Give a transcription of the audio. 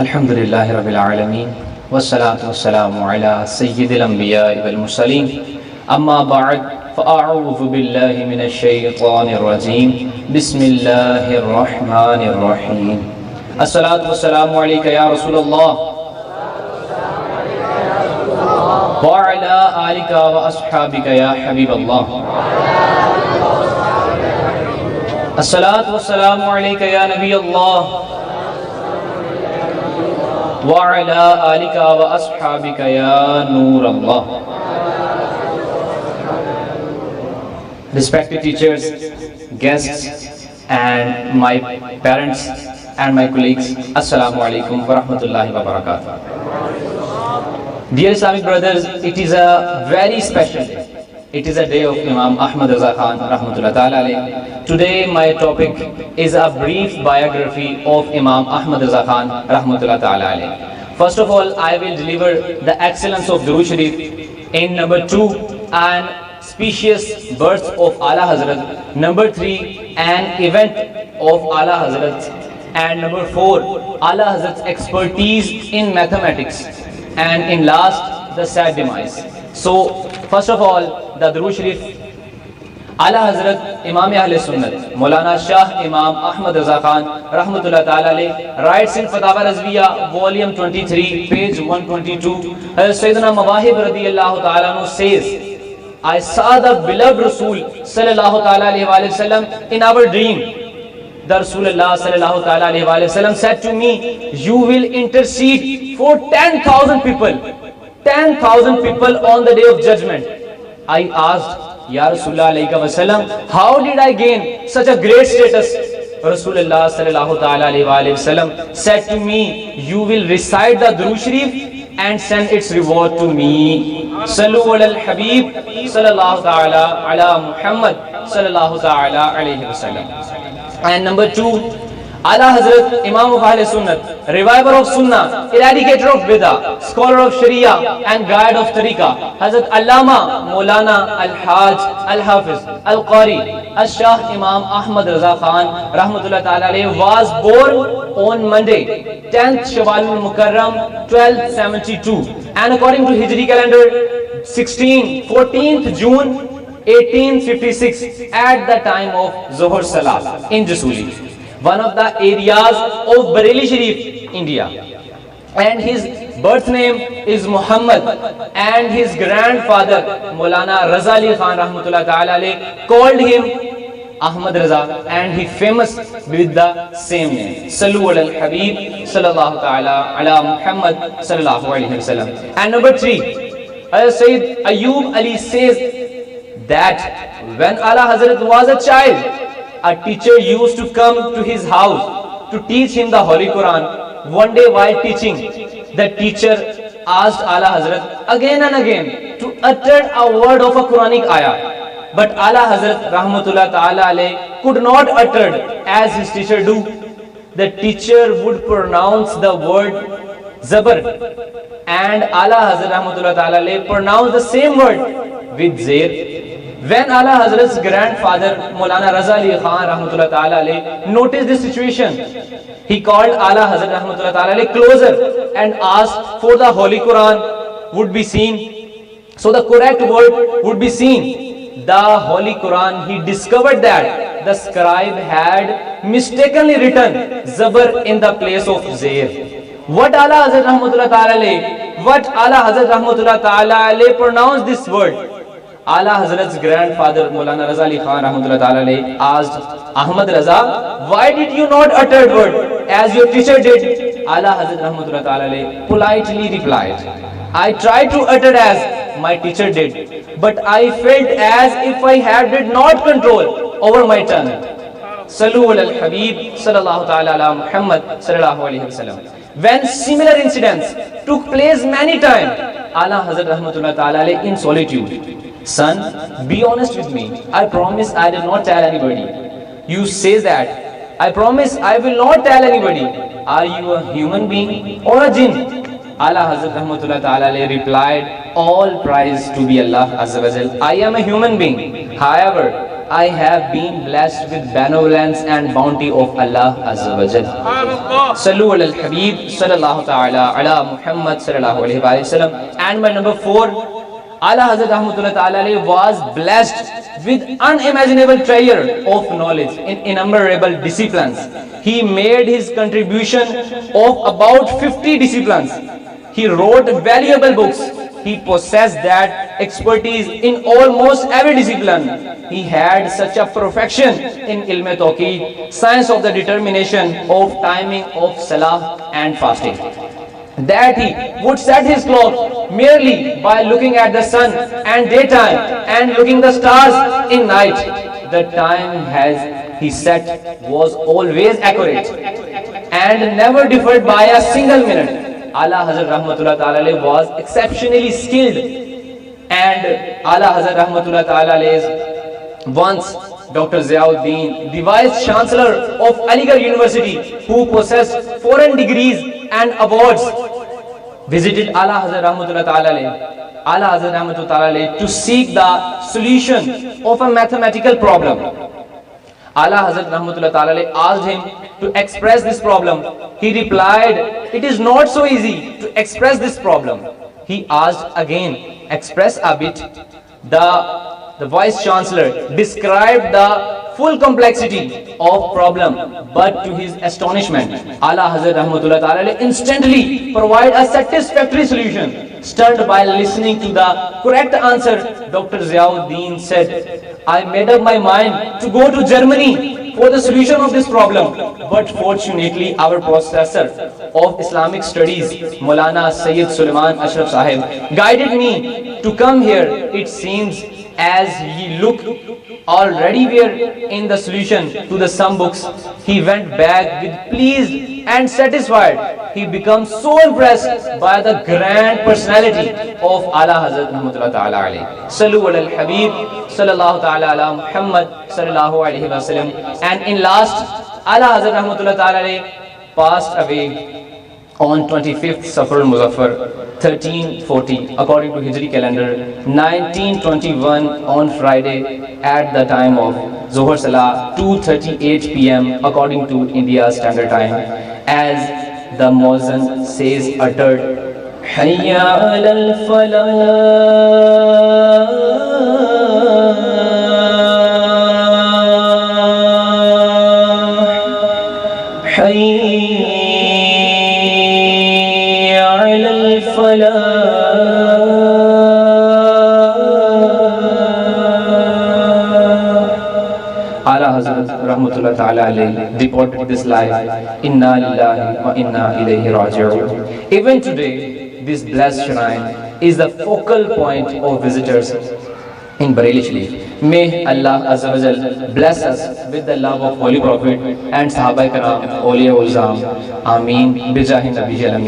الحمد لله رب العالمين والصلاة والسلام على سيد الأنبياء والمرسلين أما بعد فأعوذ بالله من الشيطان الرجيم بسم الله الرحمن الرحيم الصلاة والسلام عليك يا رسول الله وعلى آلك وأصحابك يا حبيب الله الصلاة والسلام عليك يا نبي الله وعلى آلك وأصحابك يا نور الله. Respected teachers, guests and my parents and my colleagues, Assalamu alaikum wa rahmatullahi wa barakatuh. Dear Islamic brothers, it is a very special day. It is a day of Imam Ahmad Raza Khan rahmatullah ta'ala alayh. Today my topic is a brief biography of Imam Ahmad Raza Khan rahmatullah ta'ala alayh. First of all, I will deliver the excellence of Durood Sharif. In number 2, an specious birth of Ala Hazrat. Number 3, an event of Ala Hazrat. And number 4, Ala Hazrat's expertise in mathematics. And in last, the sad demise. So, first of all, the Durood Sharif. Ala Hazrat Imam Ahle Sunnat Maulana Shah Imam Ahmad Raza Khan rahmatullah ta'ala alayh writes in Fatawa Razviya volume 23 page 122. Sayyidina Mawahib radiyallahu ta'ala anhu says, I saw the beloved Rasul sallallahu ta'ala alayhi wa sallam in our dream. The Rasulullah sallallahu ta'ala alayhi wa sallam said to me, you will intercede for 10,000 people. 10,000 people on the day of judgment. I asked, Ya Rasulullah alayhi wa sallam, how did I gain such a great status? Rasulullah sallallahu ta'ala alayhi wa sallam said to me, you will recite the Durood Sharif and send its reward to me. Sallu ala al-Habib sallallahu ta'ala ala Muhammad sallallahu ta'ala alayhi wa sallam. And number 2, Ala Hazrat Imam of Ahle Sunnat, reviver of Sunnah, eradicator of Bidah, scholar of Sharia and guide of Tariqah, Hazrat Allama Maulana Al-Haj Al-Hafiz Al-Qari Al-Shah Imam Ahmad Raza Khan rahmatullah ta'ala alayhi was born on Monday 10th Shawwal al-Mukarram 1272 and according to Hijri calendar 14th June 1856 at the time of Zohar Salah in Jasuli, one of the areas of Bareilly Sharif, India. And his birth name is Muhammad, and his grandfather Maulana Raza Ali Khan rahmatullah ta'ala alayh called him Ahmad Raza, and he famous with the same name. Sallu ala al-Habib sallallahu ta'ala ala Muhammad sallallahu alayhi wa sallam. And number 3, Sayyid Ayyub Ali says that when Ala Hazrat was a child, a teacher used to come to his house to teach him the Holy Quran. One day while teaching, the teacher asked Ala Hazrat again and again to utter a word of a Quranic ayah. But Ala Hazrat rahmatullah ta'ala alayh could not utter as his teacher do. The teacher would pronounce the word Zabar, and Ala Hazrat rahmatullah ta'ala alayh pronounced the same word with Zair. When Ala Hazrat's grandfather Maulana Raza Ali Khan rahmatullah ta'ala alayh noticed this situation, he called Ala Hazrat rahmatullah ta'ala alayh closer and asked for the Holy Quran would be seen. So the correct word would be seen. The Holy Quran, he discovered that the scribe had mistakenly written Zabar in the place of Zair. What Ala Hazrat rahmatullah ta'ala alayh pronounced this word? Ala Hazrat's grandfather Maulana Raza Ali Khan rahmatullah ta'ala alayh asked Ahmad Raza, why did you not utter word as your teacher did? Ala Hazrat rahmatullah ta'ala alayh politely replied, I tried to utter as my teacher did, but I felt as if I did not control over my tongue. Sallu ala al-Habib sallallahu ta'ala ala Muhammad sallallahu alayhi wa sallam. When similar incidents took place many times, Ala Hazrat rahmatullah ta'ala alayh in solitude, son, be honest with me. I promise I did not tell anybody. You say that. I promise I will not tell anybody. Are you a human being or a jinn? Ala Hazrat rahmatullah ta'ala alayh replied, all praise to be Allah Azza wa Jal. I am a human being. However, I have been blessed with benevolence and bounty of Allah Azza wa Jal. Sallu ala al-Habib sallallahu ta'ala ala Muhammad sallallahu alayhi wa sallam. And my number 4, Ala Hazrat Rahmatullah Ta'ala alayhi was blessed with unimaginable treasure of knowledge in innumerable disciplines. He made his contribution of about 50 disciplines. He wrote valuable books. He possessed that expertise in almost every discipline. He had such a perfection in ilm tawqeed, science of the determination of timing of salah and fasting, that he would set his clock merely by looking at the sun and daytime and looking the stars in night. The time he set was always accurate and never differed by a single minute. Ala Hazrat Rahmatullah Ta'ala was exceptionally skilled, and Ala Hazrat Rahmatullah Ta'ala once Dr. Ziauddin, the Vice Chancellor of Aligarh University, who possessed foreign degrees and awards, visited Ala Hazrat Rahmatullah Ta'ala to seek the solution of a mathematical problem. Ala Hazrat Rahmatullah Ta'ala asked him to express this problem. He replied, "It is not so easy to express this problem." He asked again, "Express a bit." The Vice Chancellor described the full complexity of problem, but to his astonishment, Ala Hazrat Rahmatullah Ta'ala instantly provided a satisfactory solution. Stunned by listening to the correct answer, Dr. Ziauddin said, "I made up my mind to go to Germany for the solution of this problem, but fortunately our professor of Islamic studies, Maulana Sayyid Sulaiman Ashraf Sahib, guided me to come here. It seems as he looked already were in the solution to the sum books, he went back with pleased and satisfied. He becomes so impressed by the grand personality of Ala Hazrat Rahmatullah Ta'ala alayhi. Sallu ala al-Habib sallallahu ta'ala ala Muhammad sallallahu alayhi wa sallam. And in last, Ala Hazrat Rahmatullah Ta'ala alayhi passed away on 25th Safar Muzaffar 1340 according to Hijri calendar, 1921 on Friday at the time of Zohar Salah 2:38 p.m. according to India Standard Time, as the Muezzin says uttered, Hayya alal falah, Hayya alal falah. Ala Hazrat Rahmatullah Ta'ala alayhi departed this life. Inna lillahi wa inna ilayhi raji'un. Even today, this blessed shrine is the focal point of visitors in Bareilly Sharif. May Allah Azza wa Jal bless us with the love of Holy Prophet and Sahaba Karam, Awliya Ulzam. Ameen. Bijahi Nabi Alameen.